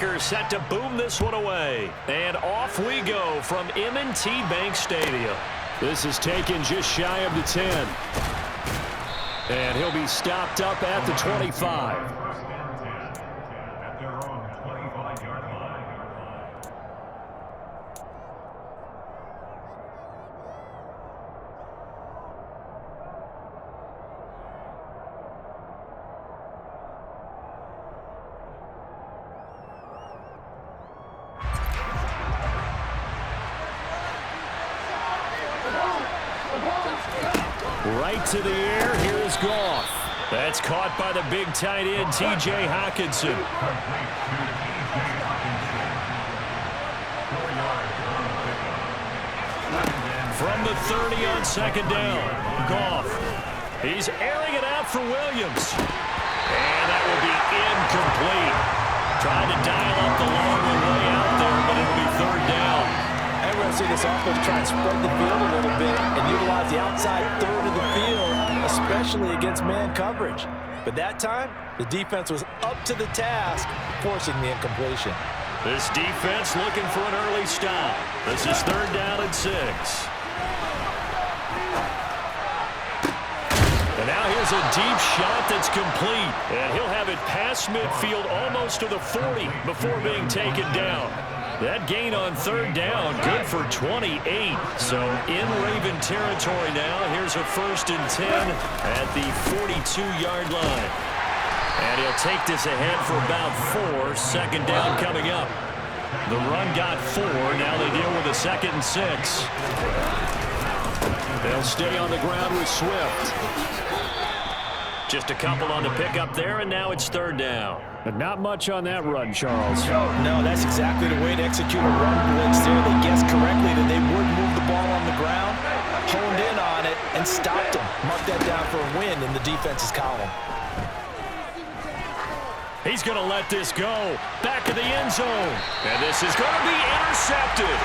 kicker set to boom this one away. And off we go from M&T Bank Stadium. This is taken just shy of the 10. And he'll be stopped up at the 25. Right to the air. Here is Goff. That's caught by the big tight end, T.J. Hockenson. From the 30 on second down, Goff. He's airing it out for Williams. And that will be incomplete. Trying to dial up the long way out there, but it'll be third down. And we're going to see this offense try and spread the field a little bit and utilize the outside third of the field, especially against man coverage. But that time, the defense was up to the task, forcing the incompletion. This defense looking for an early stop. This is third down and 6. And now here's a deep shot that's complete. And he'll have it past midfield almost to the 40 before being taken down. That gain on third down, good for 28. So in Raven territory now. Here's a 1st and 10 at the 42-yard line. And he'll take this ahead for about 4. Second down coming up. The run got 4. Now they deal with a 2nd and 6. They'll stay on the ground with Swift. Just a couple on the pickup there, and now it's third down. But not much on that run, Charles. No, that's exactly the way to execute a run blitz there. They guessed correctly that they would move the ball on the ground, honed in on it, and stopped them. Mark that down for a win in the defense's column. He's going to let this go. Back of the end zone. And this is going to be intercepted.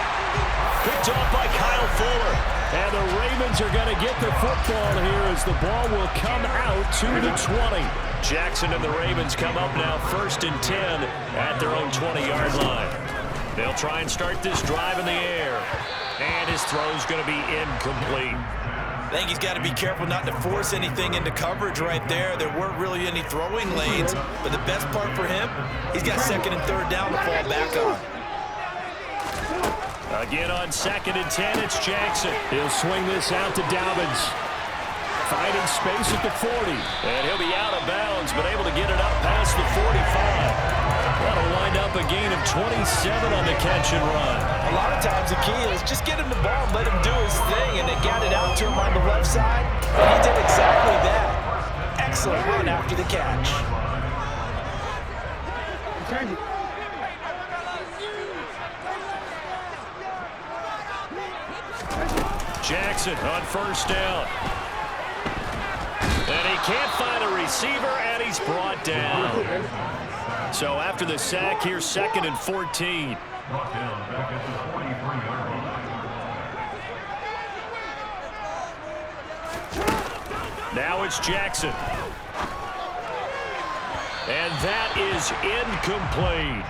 Picked off by Kyle Fuller. And the Ravens are going to get the football here as the ball will come out to the 20. Jackson and the Ravens come up now 1st and 10 at their own 20-yard line. They'll try and start this drive in the air. And his throw's going to be incomplete. I think he's got to be careful not to force anything into coverage right there. There weren't really any throwing lanes, but the best part for him, he's got 2nd and 3rd down to fall back on. Again on 2nd and 10, it's Jackson. He'll swing this out to Dobbins. Finding space at the 40. And he'll be out of bounds, but able to get it up past the 45. That'll wind up a gain of 27 on the catch and run. A lot of times the key is just get him the ball and let him do his thing, and they got it out to him on the left side, and he did exactly that. Excellent run after the catch. Jackson on 1st down. And he can't find a receiver, and he's brought down. So after the sack, here's 2nd and 14. Now it's Jackson. And that is incomplete.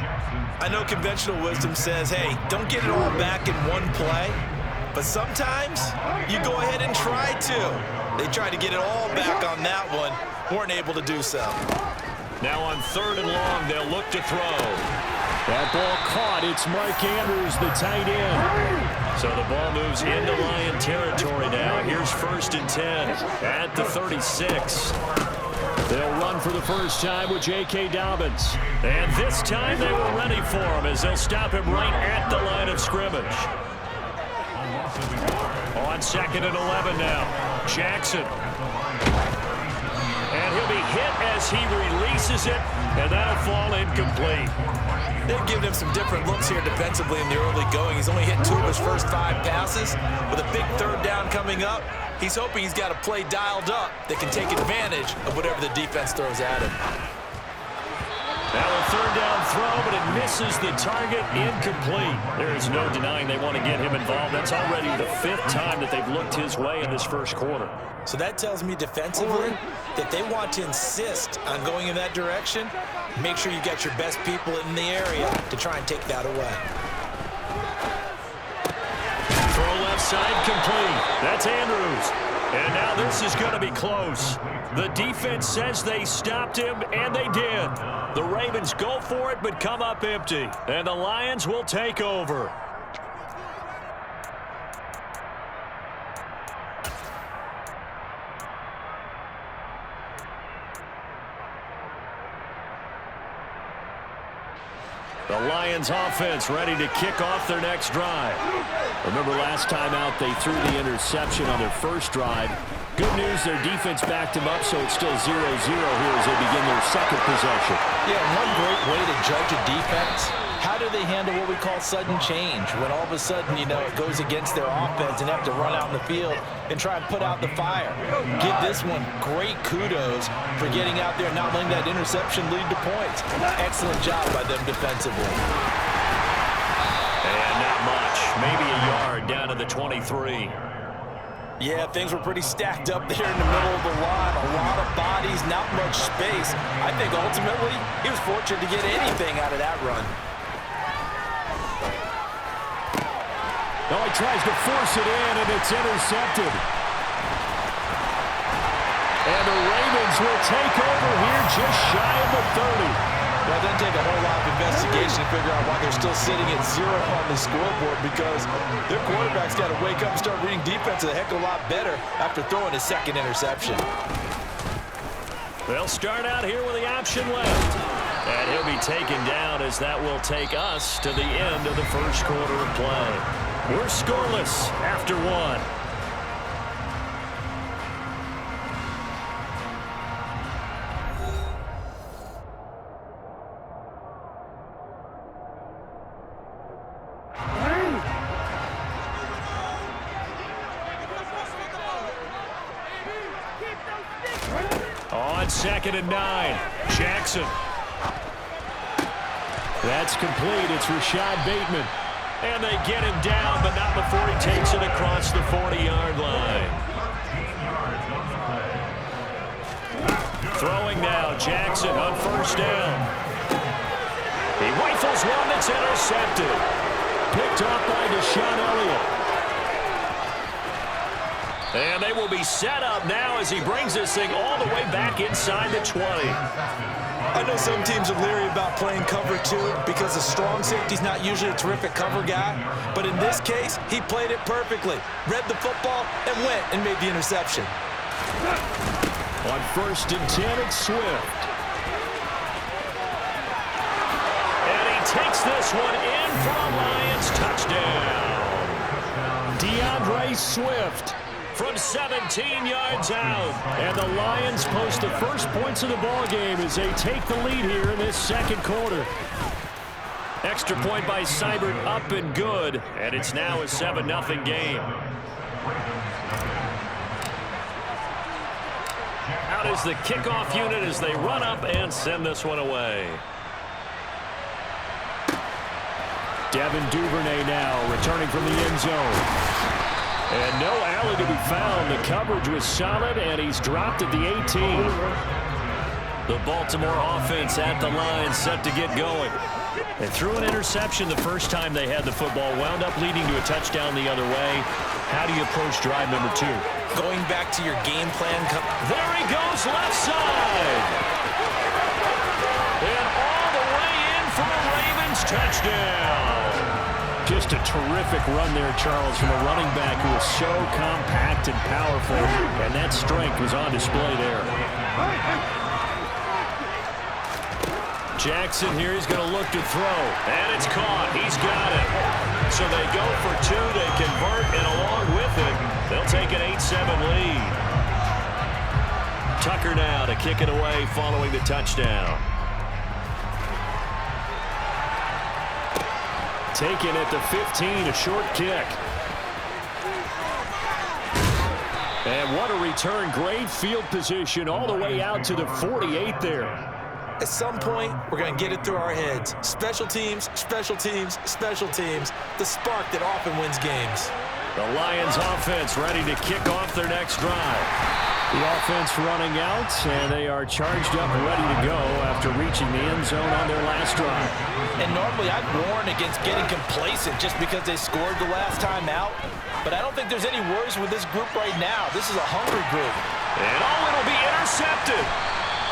I know conventional wisdom says, hey, don't get it all back in one play. But sometimes you go ahead and try to. They tried to get it all back on that one. Weren't able to do so. Now on 3rd and long, they'll look to throw. That ball caught. It's Mike Andrews, the tight end. So the ball moves into Lion territory now. Here's 1st and 10 at the 36. They'll run for the first time with J.K. Dobbins. And this time they were ready for him as they'll stop him right at the line of scrimmage. On 2nd and 11 now, Jackson. And he'll be hit as he releases it, and that'll fall incomplete. They've given him some different looks here defensively in the early going. He's only hit 2 of his first 5 passes. With a big 3rd down coming up, he's hoping he's got a play dialed up that can take advantage of whatever the defense throws at him. Now a third down throw, but it misses the target, incomplete. There is no denying they want to get him involved. That's already the 5th time that they've looked his way in this first quarter. So that tells me defensively that they want to insist on going in that direction. Make sure you get your best people in the area to try and take that away. Throw left side complete. That's Andrews. And now this is going to be close. The defense says they stopped him, and they did. The Ravens go for it, but come up empty. And the Lions will take over. The Lions offense ready to kick off their next drive. Remember last time out they threw the interception on their first drive. Good news, their defense backed them up, so it's still 0-0 here as they begin their second possession. Yeah, one great way to judge a defense, how do they handle what we call sudden change? When all of a sudden, you know, it goes against their offense and they have to run out in the field and try and put out the fire. Give this one great kudos for getting out there and not letting that interception lead to points. Excellent job by them defensively. And not much. Maybe a yard down to the 23. Yeah, things were pretty stacked up there in the middle of the line. A lot of bodies, not much space. I think ultimately he was fortunate to get anything out of that run. Oh, he tries to force it in, and it's intercepted. And the Ravens will take over here just shy of the 30. Well, it doesn't take a whole lot of investigation to figure out why they're still sitting at 0 on the scoreboard, because their quarterback's got to wake up and start reading defense a heck of a lot better after throwing his second interception. They'll start out here with the option left. And he'll be taken down as that will take us to the end of the first quarter of play. We're scoreless after 1. On 2nd and 9, Jackson. That's complete. It's Rashad Bateman. And they get him down, but not before he takes it across the 40-yard line. Throwing now, Jackson on 1st down. He rifles one that's intercepted. Picked off by Deshaun Elliott. And they will be set up now as he brings this thing all the way back inside the 20. I know some teams are leery about playing cover 2 because the strong safety's not usually a terrific cover guy. But in this case, he played it perfectly. Read the football and went and made the interception. On 1st and 10, it's Swift. And he takes this one in for a Lions touchdown. DeAndre Swift from 17 yards out. And the Lions post the first points of the ballgame as they take the lead here in this second quarter. Extra point by Seibert up and good. And it's now a 7-0 game. Out is the kickoff unit as they run up and send this one away. Devin Duvernay now returning from the end zone. And no alley to be found. The coverage was solid, and he's dropped at the 18. The Baltimore offense at the line, set to get going. They threw an interception the first time they had the football, wound up leading to a touchdown the other way. How do you approach drive number 2? Going back to your game plan. There he goes, left side. And all the way in for a Ravens touchdown. Just a terrific run there, Charles, from a running back who is so compact and powerful, and that strength was on display there. Jackson here, he's going to look to throw, and it's caught. He's got it. So they go for 2, they convert, and along with it, they'll take an 8-7 lead. Tucker now to kick it away following the touchdown. Taken at the 15, a short kick. And what a return. Great field position all the way out to the 48 there. At some point, we're going to get it through our heads. Special teams, special teams, special teams. The spark that often wins games. The Lions offense ready to kick off their next drive. The offense running out, and they are charged up and ready to go after reaching the end zone on their last drive. And normally I'd warn against getting complacent just because they scored the last time out. But I don't think there's any worries with this group right now. This is a hungry group. And it'll be intercepted.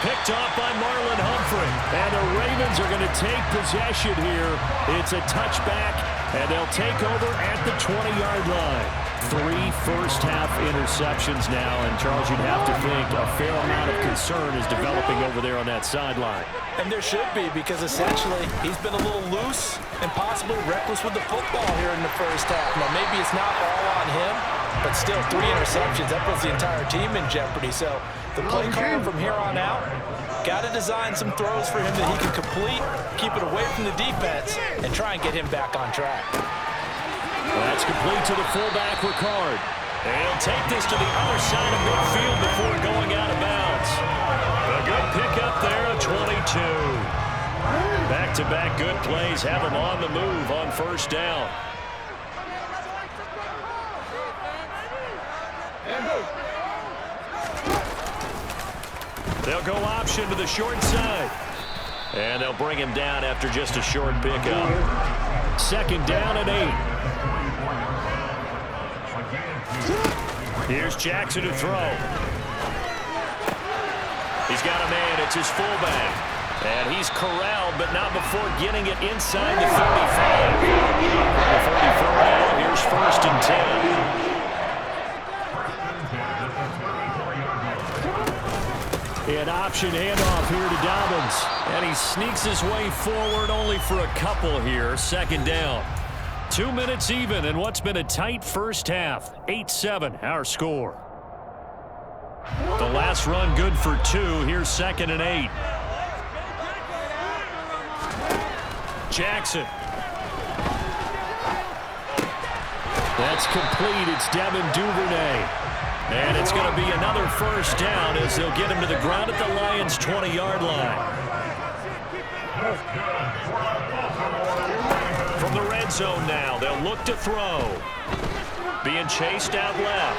Picked off by Marlon Humphrey. And the Ravens are going to take possession here. It's a touchback, and they'll take over at the 20-yard line. 3 first-half interceptions now, and Charles, you'd have to think a fair amount of concern is developing over there on that sideline. And there should be, because essentially he's been a little loose and possibly reckless with the football here in the first half. Now, maybe it's not all on him, but still 3 interceptions. That puts the entire team in jeopardy. So the play caller from here on out, got to design some throws for him that he can complete, keep it away from the defense, and try and get him back on track. That's complete to the fullback, Ricard. And he'll take this to the other side of midfield before going out of bounds. A good pickup there, a 22. Back-to-back good plays have him on the move on first down. They'll go option to the short side. And they'll bring him down after just a short pickup. Second down and 8. Here's Jackson to throw. He's got a man. It's his fullback. And he's corralled, but not before getting it inside the 35. The 34 now. Here's first and 10. An option handoff here to Dobbins. And he sneaks his way forward only for a couple here. Second down. 2 minutes even in what's been a tight first half. 8-7, our score. The last run good for 2. Here's second and 8. Jackson. That's complete. It's Devin Duvernay. And it's going to be another first down as they'll get him to the ground at the Lions' 20-yard line. From the red zone now, they'll look to throw. Being chased out left.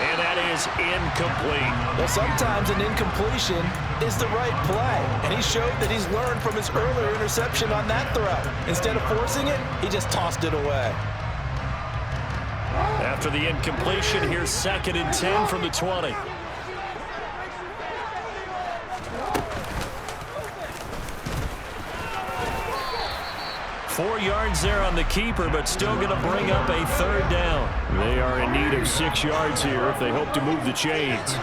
And that is incomplete. Well, sometimes an incompletion is the right play. And he showed that he's learned from his earlier interception on that throw. Instead of forcing it, he just tossed it away. After the incompletion, here's second and 10 from the 20. Four yards there on the keeper, but still going to bring up a third down. They are in need of 6 yards here if they hope to move the chains.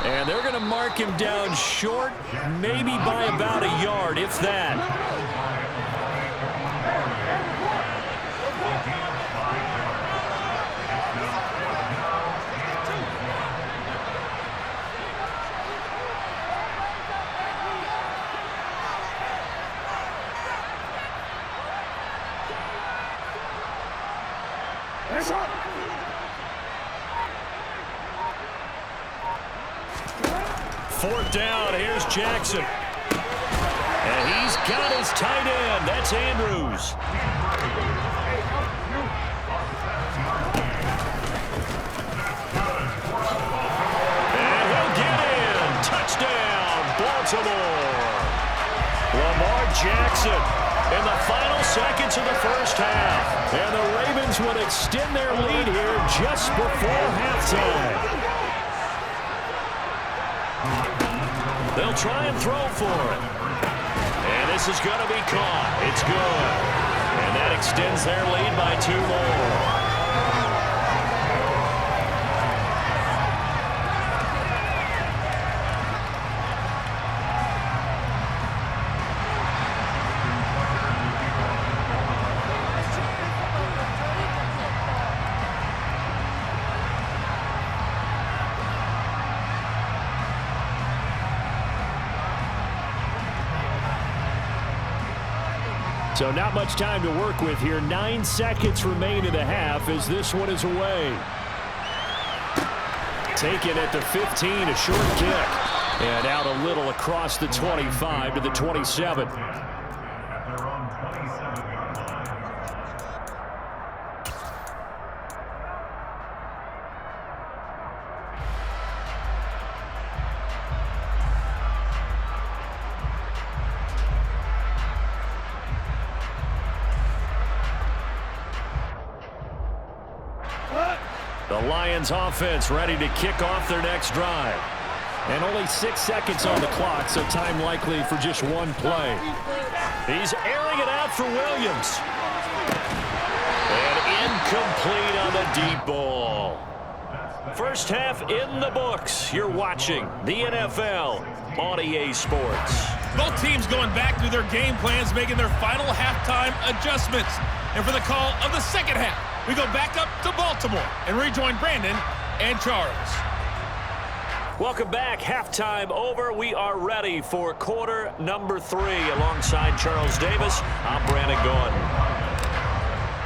And they're going to mark him down short, maybe by about a yard, if that. Fourth down, here's Jackson. And he's got his tight end. That's Andrews. And he'll get in. Touchdown, Baltimore. Lamar Jackson in the final seconds of the first half. And the Ravens would extend their lead here just before halftime. They'll try and throw for it. And this is going to be caught. It's good. And that extends their lead by 2 more. So not much time to work with here. 9 seconds remain in the half as this one is away. taken at the 15, a short kick. And out a little across the 25 to the 27. The Lions offense ready to kick off their next drive. And only 6 seconds on the clock, so time likely for just one play. He's airing it out for Williams. And incomplete on the deep ball. First half in the books. You're watching the NFL on EA Sports. Both teams going back through their game plans, making their final halftime adjustments. And for the call of the second half, we go back up to Baltimore and rejoin Brandon and Charles. Welcome back. Halftime over. We are ready for quarter number 3. Alongside Charles Davis, I'm Brandon Gaudin.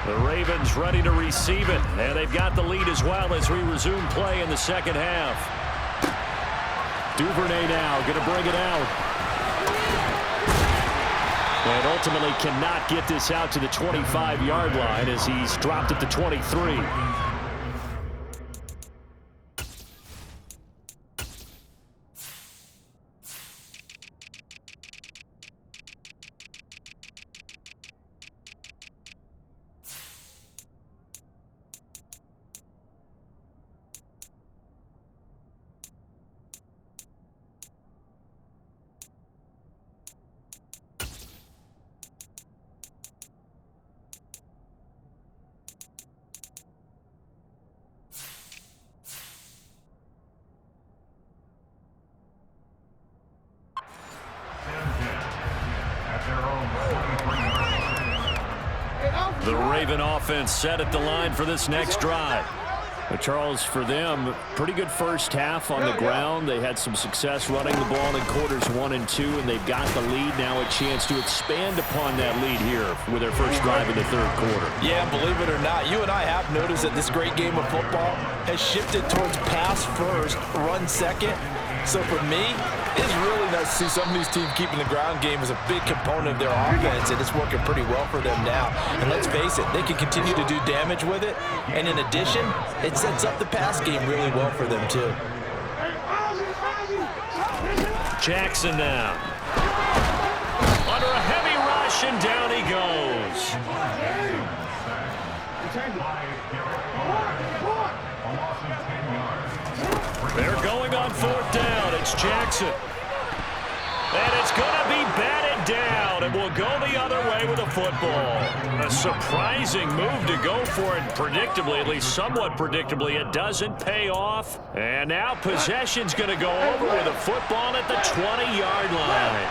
The Ravens ready to receive it, and they've got the lead as well as we resume play in the second half. Duvernay now going to bring it out. And ultimately cannot get this out to the 25-yard line as he's dropped at the 23. The Raven offense set at the line for this next drive. But Charles, for them, pretty good first half on the ground. They had some success running the ball in quarters 1 and 2, and they've got the lead now, a chance to expand upon that lead here with their first drive in the third quarter. Yeah, believe it or not, you and I have noticed that this great game of football has shifted towards pass first, run second. So for me, it's really nice to see some of these teams keeping the ground game as a big component of their offense, and it's working pretty well for them now. And let's face it, they can continue to do damage with it. And in addition, it sets up the pass game really well for them too. Jackson now. Under a heavy rush, and down he goes. They're going on 4th down. It's Jackson. And it's going to be batted down, and will go the other way with the football. A surprising move to go for it predictably, at least somewhat predictably. It doesn't pay off. And now possession's going to go over with a football at the 20-yard line.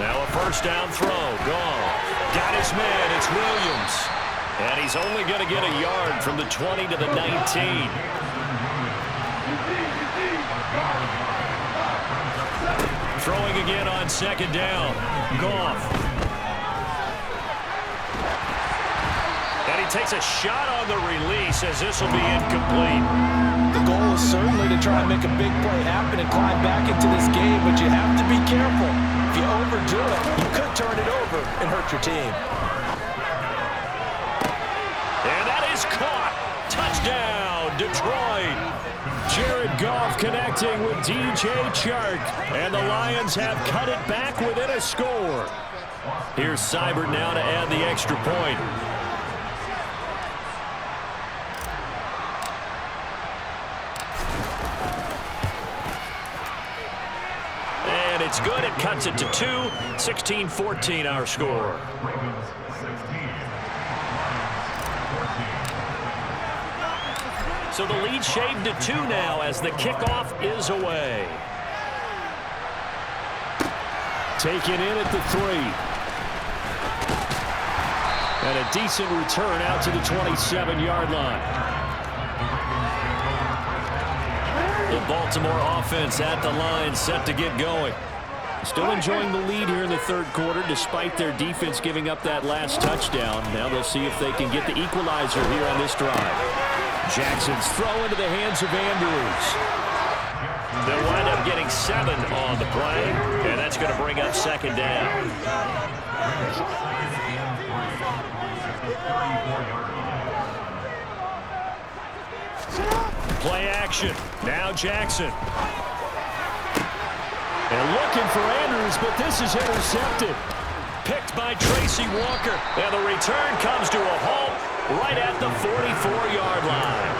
Now a first down throw. Gone. Got his man. It's Williams. And he's only going to get a yard from the 20 to the 19. Throwing again on second down. Goff. And he takes a shot on the release as this will be incomplete. The goal is certainly to try and make a big play happen and climb back into this game, but you have to be careful. If you overdo it, you could turn it over and hurt your team. And that is caught. Touchdown, Detroit. Jared Goff connecting with DJ Chark. And the Lions have cut it back within a score. Here's Seibert now to add the extra point. And it's good. It cuts it to 2. 16-14 our score. So the lead shaved to 2 now as the kickoff is away. Taken in at the 3. And a decent return out to the 27-yard line. The Baltimore offense at the line, set to get going. Still enjoying the lead here in the third quarter despite their defense giving up that last touchdown. Now they'll see if they can get the equalizer here on this drive. Jackson's throw into the hands of Andrews. They'll wind up getting 7 on the play, and that's going to bring up second down. Play action. Now Jackson. And looking for Andrews, but this is intercepted. Picked by Tracy Walker. And the return comes to a halt right at the 44-yard line.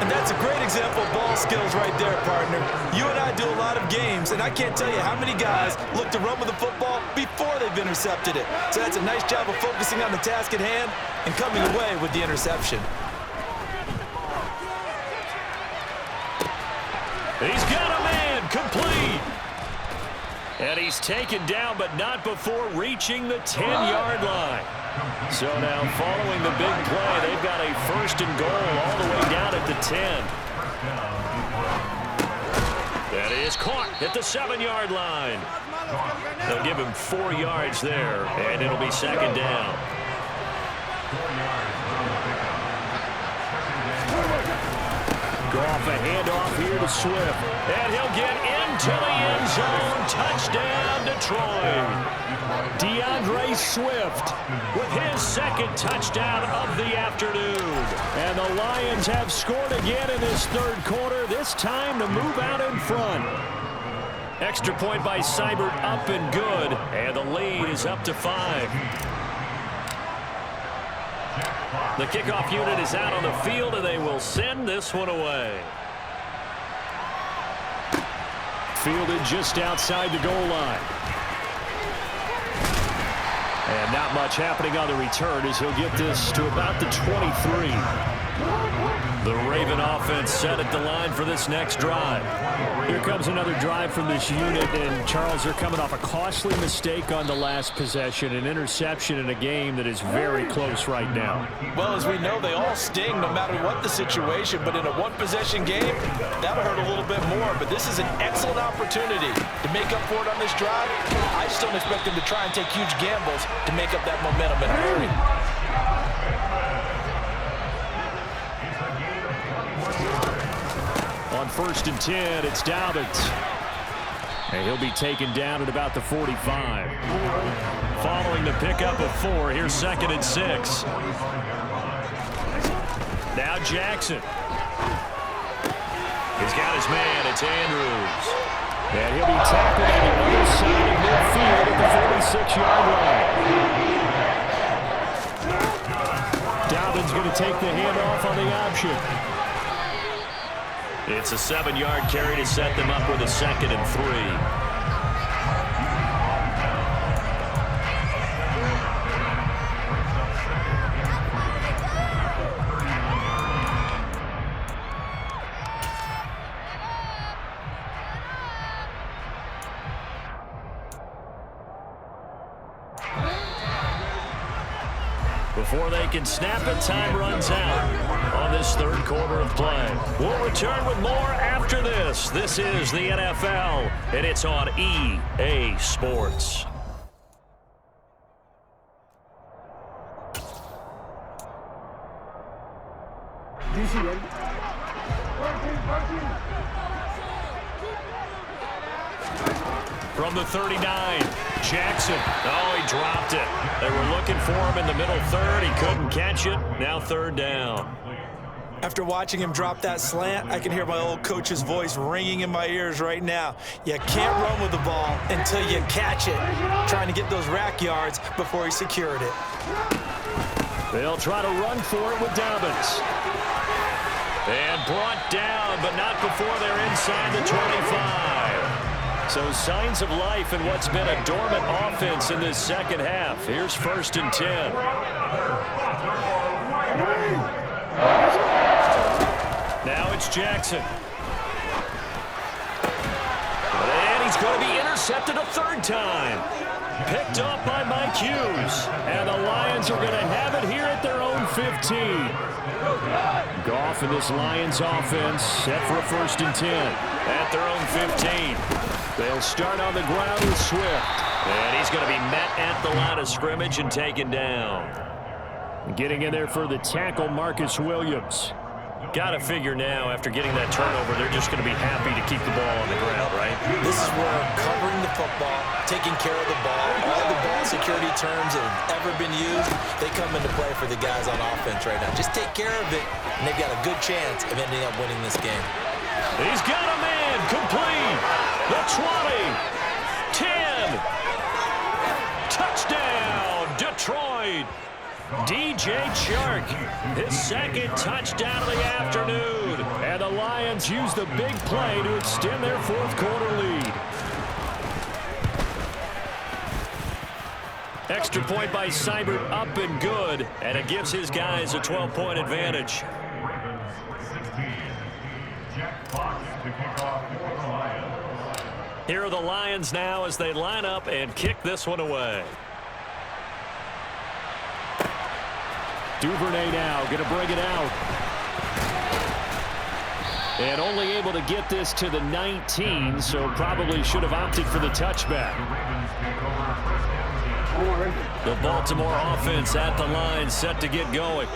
And that's a great example of ball skills right there, partner. You and I do a lot of games, and I can't tell you how many guys look to run with the football before they've intercepted it. So that's a nice job of focusing on the task at hand and coming away with the interception. He's got a man, complete. And he's taken down, but not before reaching the 10-yard line. So now, following the big play, they've got a 1st and goal all the way down at the 10. That is caught at the 7-yard line. They'll give him 4 yards there, and it'll be second down. Goff a handoff here to Swift. And he'll get into the end zone. Touchdown, Detroit. DeAndre Swift with his 2nd touchdown of the afternoon. And the Lions have scored again in this 3rd quarter, this time to move out in front. Extra point by Seibert, up and good. And the lead is up to 5. The kickoff unit is out on the field, and they will send this one away. Fielded just outside the goal line. And not much happening on the return as he'll get this to about the 23. The Raven offense set at the line for this next drive. Here comes another drive from this unit, and Charles, they're coming off a costly mistake on the last possession, an interception in a game that is very close right now. Well, as we know, they all sting no matter what the situation, but in a one-possession game, that'll hurt a little bit more. But this is an excellent opportunity to make up for it on this drive. I just don't expect them to try and take huge gambles to make up that momentum in a hurry. On 1st and 10, it's Dobbins. And he'll be taken down at about the 45. Following the pickup of 4, here's 2nd and 6. Now Jackson. He's got his man, it's Andrews. And he'll be tackled on the other side of midfield at the 46-yard line. Dobbins going to take the handoff on the option. It's a 7-yard carry to set them up with a 2nd and 3. Before they can snap it, time runs out on this 3rd quarter of play. We'll return with more after this. This is the NFL, and it's on EA Sports. From the 39, Jackson. Oh, he dropped it. They were looking for him in the middle 3rd. He couldn't catch it. Now 3rd down. After watching him drop that slant, I can hear my old coach's voice ringing in my ears right now. You can't run with the ball until you catch it. Trying to get those rack yards before he secured it. They'll try to run for it with Dobbins. And brought down, but not before they're inside the 25. So signs of life in what's been a dormant offense in this 2nd half. Here's 1st and 10. Now it's Jackson. And he's going to be intercepted a 3rd time. Picked up by Mike Hughes. And the Lions are going to have it here at their own 15. Goff and this Lions offense set for a 1st and 10. At their own 15. They'll start on the ground with Swift. And he's going to be met at the line of scrimmage and taken down. Getting in there for the tackle, Marcus Williams. Got to figure now, after getting that turnover, they're just going to be happy to keep the ball on the ground, right? This is where covering the football, taking care of the ball, all the ball security terms that have ever been used, they come into play for the guys on offense right now. Just take care of it, and they've got a good chance of ending up winning this game. He's got a man complete. The 20, 10. Touchdown, Detroit. DJ Chark, his second touchdown of the afternoon. And the Lions use the big play to extend their fourth quarter lead. Extra point by Seibert, up and good. And it gives his guys a 12-point advantage. Here are the Lions now as they line up and kick this one away. Duvernay now going to bring it out. And only able to get this to the 19, so probably should have opted for the touchback. The Baltimore offense at the line, set to get going.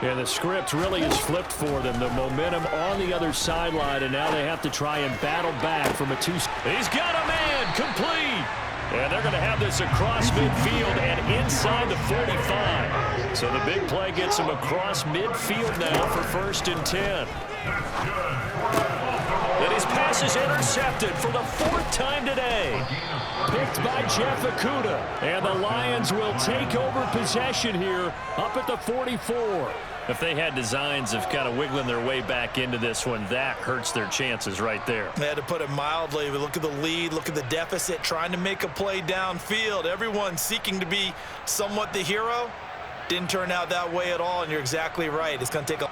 And the script really is flipped for them. The momentum on the other sideline, and now they have to try and battle back from a two. He's got a man complete. And they're going to have this across midfield and inside the 45. So the big play gets him across midfield now for 1st and 10. And his pass is intercepted for the 4th time today. Picked by Jeff Okudah. And the Lions will take over possession here up at the 44. If they had designs of kind of wiggling their way back into this one, that hurts their chances right there. They had to put it mildly. But look at the lead, look at the deficit, trying to make a play downfield. Everyone seeking to be somewhat the hero. Didn't turn out that way at all, and you're exactly right. It's going to take a